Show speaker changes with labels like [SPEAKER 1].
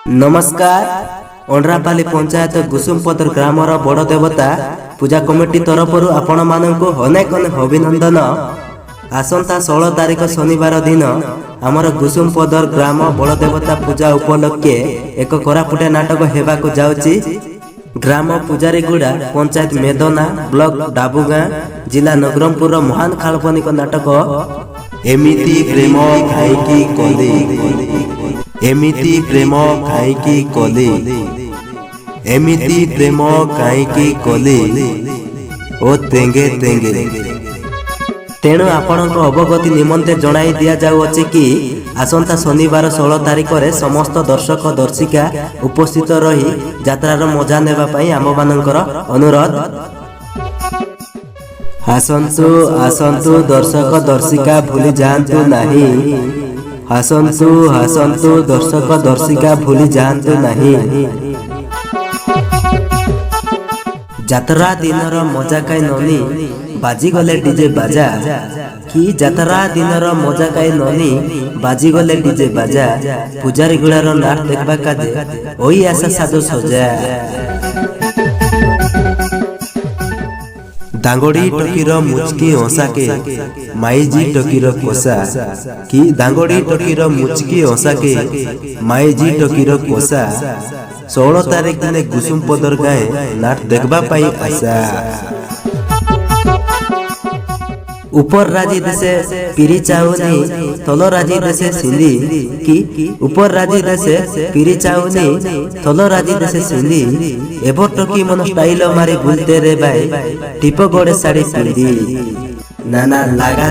[SPEAKER 1] नमस्कार। ओंड्रापाली पंचायत गुसुमपदर ग्रामर बड़ देवता पूजा कमिटी तरफ आपण मानक अनेक अनेक अभिनंदन। आसंता 16 तारिख शनिवार दिन आमर गुसुमपदर ग्राम बड़ देवता पूजा उपलक्षे एक कोरापुटे नाटक हेबाकु जाउची। ग्राम पूजारीगुड़ा पंचायत मेदना ब्लॉक डाबुगां जिला नगरमपुर महान काल्पनिक नाटक एमिति प्रेम खाइकी कली एमिति प्रेम खाइकी कली एमिति प्रेम खाइकी कली ओ तेंगे तेंगे। तेणु आपणक अवगति निमंते जणाई दिया जाउअछि कि आसंता शनिवार 16 तारिख रे समस्त दर्शक दर्शिका उपस्थित रही यात्रार मजा नेबा पई आम मानकर अनुरोध। आसंतु आसंतु दर्शक दर्शिका भूली जांतु नाही। आसंतु आसंतु दर्शक दर्शिका भूली जांतु नाही। जात्रा दिनर मजा काई ननी बाजी गले डीजे बाजा कि जात्रा दिनर मजा काई ननी बाजी गले डीजे बाजा पूजारी गुड़ार नाट देखबा काजे ओई आशा साधु सजा। दांगड़ी टकीर मुचकी हंसाके माईजी टकीर कोसा कि दांगड़ी टकीर मुचकी हंसाके माईजी टकीर कोसा 16 तारिख दिन गुसुमपदर गाए नाट देखबा पाई आशा। ऊपर राजी देशे पिरी चाउनी तल राजी देशे सिंधी कि ऊपर राजी देशे पिरी चाउनी तल राजी देशे सिंधी एबो टकी मन स्टाइल मारी बुलते रे भाई टिप गोड़े साड़ी पिंदी नाना लागा